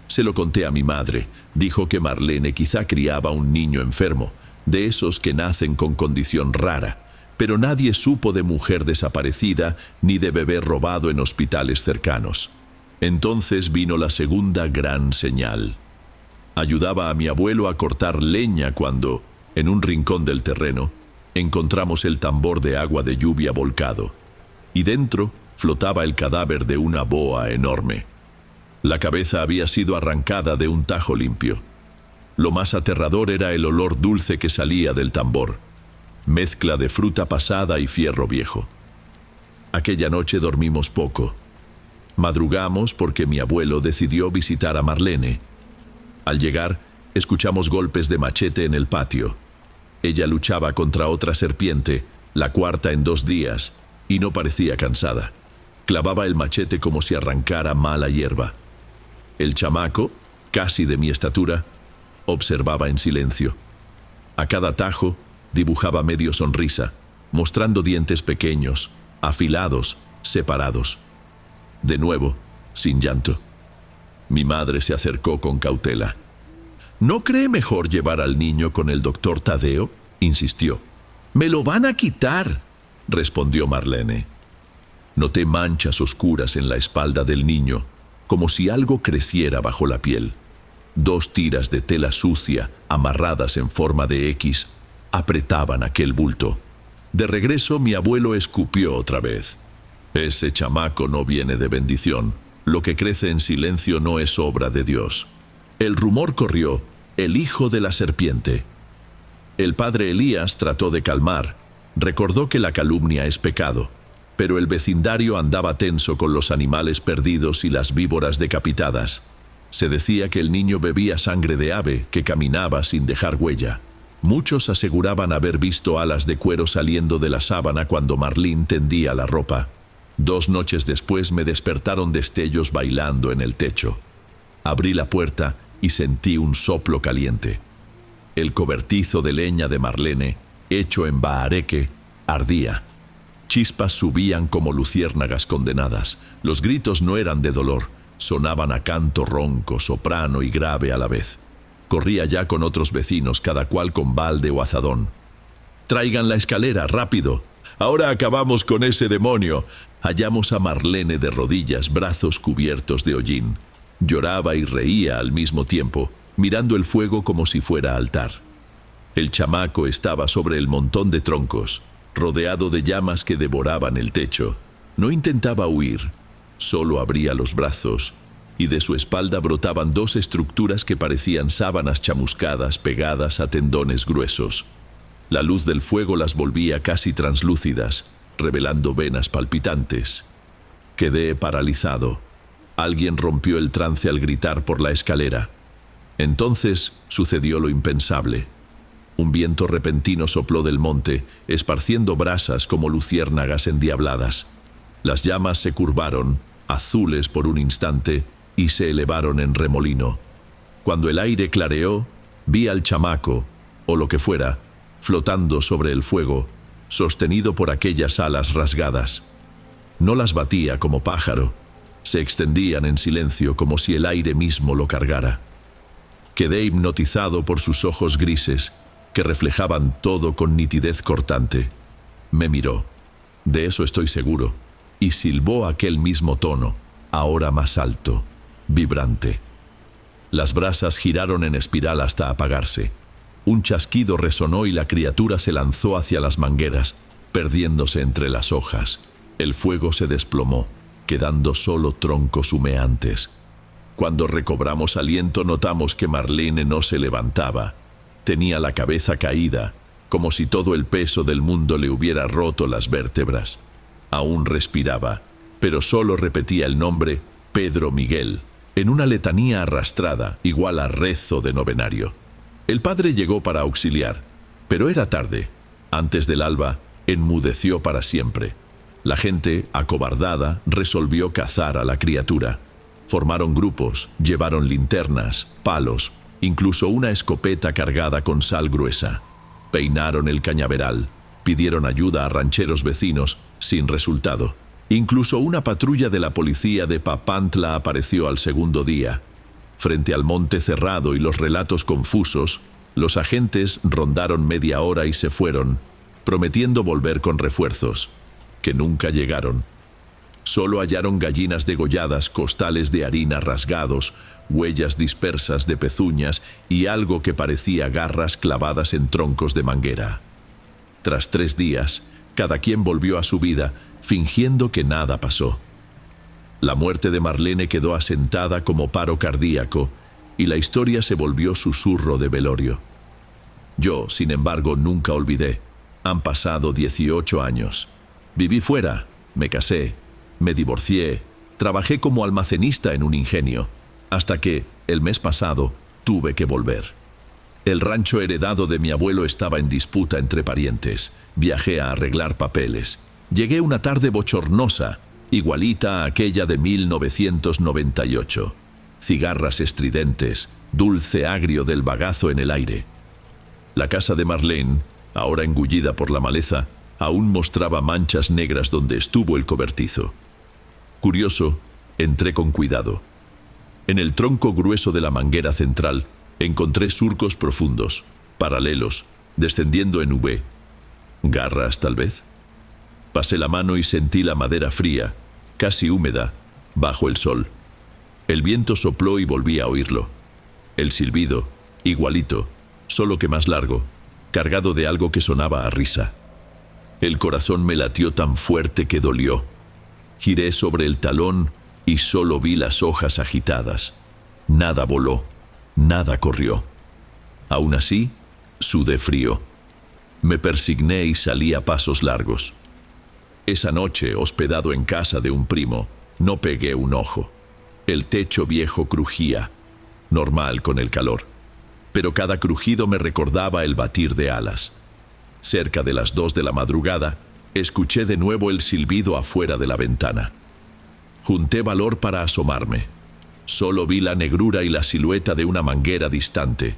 Se lo conté a mi madre. Dijo que Marlene quizá criaba un niño enfermo, de esos que nacen con condición rara, pero nadie supo de mujer desaparecida ni de bebé robado en hospitales cercanos. Entonces vino la segunda gran señal. Ayudaba a mi abuelo a cortar leña cuando, en un rincón del terreno, encontramos el tambor de agua de lluvia volcado, y dentro flotaba el cadáver de una boa enorme. La cabeza había sido arrancada de un tajo limpio. Lo más aterrador era el olor dulce que salía del tambor, mezcla de fruta pasada y fierro viejo. Aquella noche dormimos poco. Madrugamos porque mi abuelo decidió visitar a Marlene. Al llegar, escuchamos golpes de machete en el patio. Ella luchaba contra otra serpiente, la cuarta en 2 días, y no parecía cansada. Clavaba el machete como si arrancara mala hierba. El chamaco, casi de mi estatura, observaba en silencio. A cada tajo dibujaba medio sonrisa, mostrando dientes pequeños, afilados, separados. De nuevo, sin llanto. Mi madre se acercó con cautela. ¿No cree mejor llevar al niño con el doctor Tadeo?, insistió. «Me lo van a quitar», respondió Marlene. Noté manchas oscuras en la espalda del niño, como si algo creciera bajo la piel. 2 tiras de tela sucia, amarradas en forma de X, apretaban aquel bulto. De regreso, mi abuelo escupió otra vez. «Ese chamaco no viene de bendición. Lo que crece en silencio no es obra de Dios». El rumor corrió: el hijo de la serpiente. El padre Elías trató de calmar. Recordó que la calumnia es pecado, pero el vecindario andaba tenso con los animales perdidos y las víboras decapitadas. Se decía que el niño bebía sangre de ave que caminaba sin dejar huella. Muchos aseguraban haber visto alas de cuero saliendo de la sábana cuando Marlene tendía la ropa. 2 noches después me despertaron destellos bailando en el techo. Abrí la puerta y sentí un soplo caliente. El cobertizo de leña de Marlene, hecho en bahareque, ardía. Chispas subían como luciérnagas condenadas. Los gritos no eran de dolor, sonaban a canto ronco, soprano y grave a la vez. Corría ya con otros vecinos, cada cual con balde o azadón. «Traigan la escalera, rápido. Ahora acabamos con ese demonio». Hallamos a Marlene de rodillas, brazos cubiertos de hollín. Lloraba y reía al mismo tiempo, mirando el fuego como si fuera altar. El chamaco estaba sobre el montón de troncos, rodeado de llamas que devoraban el techo. No intentaba huir, solo abría los brazos, y de su espalda brotaban 2 estructuras que parecían sábanas chamuscadas pegadas a tendones gruesos. La luz del fuego las volvía casi translúcidas, revelando venas palpitantes. Quedé paralizado. Alguien rompió el trance al gritar por la escalera. Entonces sucedió lo impensable. Un viento repentino sopló del monte, esparciendo brasas como luciérnagas endiabladas. Las llamas se curvaron, azules por un instante, y se elevaron en remolino. Cuando el aire clareó, vi al chamaco, o lo que fuera, flotando sobre el fuego, sostenido por aquellas alas rasgadas. No las batía como pájaro, Se extendían en silencio como si el aire mismo lo cargara. Quedé hipnotizado por sus ojos grises, que reflejaban todo con nitidez cortante. Me miró, de eso estoy seguro, y silbó aquel mismo tono, ahora más alto, vibrante. Las brasas giraron en espiral hasta apagarse. Un chasquido resonó y la criatura se lanzó hacia las mangueras, perdiéndose entre las hojas. El fuego se desplomó, quedando solo troncos humeantes. Cuando recobramos aliento notamos que Marlene no se levantaba. Tenía la cabeza caída, como si todo el peso del mundo le hubiera roto las vértebras. Aún respiraba, pero solo repetía el nombre Pedro Miguel, en una letanía arrastrada, igual a rezo de novenario. El padre llegó para auxiliar, pero era tarde. Antes del alba, enmudeció para siempre. La gente, acobardada, resolvió cazar a la criatura. Formaron grupos, llevaron linternas, palos, incluso una escopeta cargada con sal gruesa. Peinaron el cañaveral, pidieron ayuda a rancheros vecinos, sin resultado. Incluso una patrulla de la policía de Papantla apareció al segundo día. Frente al monte cerrado y los relatos confusos, los agentes rondaron media hora y se fueron, prometiendo volver con refuerzos, que nunca llegaron. Solo hallaron gallinas degolladas, costales de harina rasgados, huellas dispersas de pezuñas y algo que parecía garras clavadas en troncos de manguera. Tras 3 días, cada quien volvió a su vida, fingiendo que nada pasó. La muerte de Marlene quedó asentada como paro cardíaco y la historia se volvió susurro de velorio. Yo, sin embargo, nunca olvidé. Han pasado 18 años. Viví fuera, me casé, me divorcié, trabajé como almacenista en un ingenio, hasta que, el mes pasado, tuve que volver. El rancho heredado de mi abuelo estaba en disputa entre parientes. Viajé a arreglar papeles. Llegué una tarde bochornosa, igualita a aquella de 1998. Cigarras estridentes, dulce agrio del bagazo en el aire. La casa de Marlene, ahora engullida por la maleza, aún mostraba manchas negras donde estuvo el cobertizo. Curioso, entré con cuidado. En el tronco grueso de la manguera central encontré surcos profundos, paralelos, descendiendo en V. ¿Garras, tal vez? Pasé la mano y sentí la madera fría, casi húmeda, bajo el sol. El viento sopló y volví a oírlo. El silbido, igualito, solo que más largo, cargado de algo que sonaba a risa. El corazón me latió tan fuerte que dolió. Giré sobre el talón y solo vi las hojas agitadas. Nada voló, nada corrió. Aún así, sudé frío. Me persigné y salí a pasos largos. Esa noche, hospedado en casa de un primo, no pegué un ojo. El techo viejo crujía, normal con el calor, pero cada crujido me recordaba el batir de alas. Cerca de las 2 de la madrugada, escuché de nuevo el silbido afuera de la ventana. Junté valor para asomarme. Solo vi la negrura y la silueta de una manguera distante,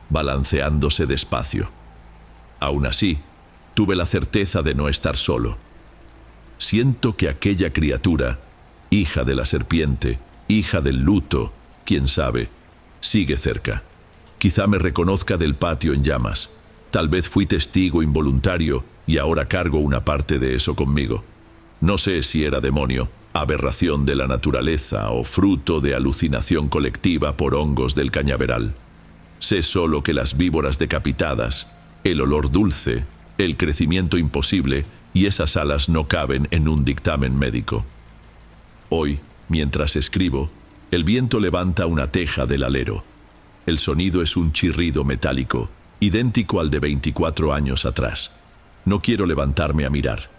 balanceándose despacio. Aún así, tuve la certeza de no estar solo. Siento que aquella criatura, hija de la serpiente, hija del luto, quién sabe, sigue cerca. Quizá me reconozca del patio en llamas. Tal vez fui testigo involuntario y ahora cargo una parte de eso conmigo. No sé si era demonio, aberración de la naturaleza o fruto de alucinación colectiva por hongos del cañaveral. Sé solo que las víboras decapitadas, el olor dulce, el crecimiento imposible y esas alas no caben en un dictamen médico. Hoy, mientras escribo, el viento levanta una teja del alero. El sonido es un chirrido metálico, idéntico al de 24 años atrás. No quiero levantarme a mirar.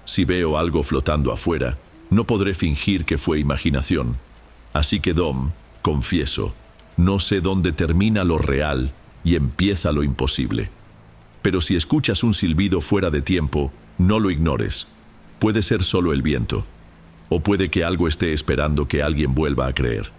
Si veo algo flotando afuera, no podré fingir que fue imaginación. Así que Dom, confieso, no sé dónde termina lo real y empieza lo imposible. Pero si escuchas un silbido fuera de tiempo, no lo ignores. Puede ser solo el viento, o puede que algo esté esperando que alguien vuelva a creer.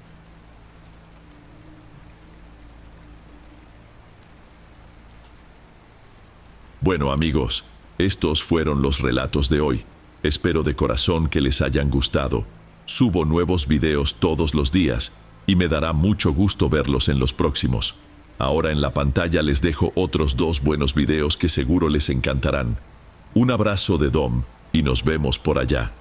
Bueno, amigos, estos fueron los relatos de hoy. Espero de corazón que les hayan gustado. Subo nuevos videos todos los días y me dará mucho gusto verlos en los próximos. Ahora en la pantalla les dejo otros 2 buenos videos que seguro les encantarán. Un abrazo de Dom y nos vemos por allá.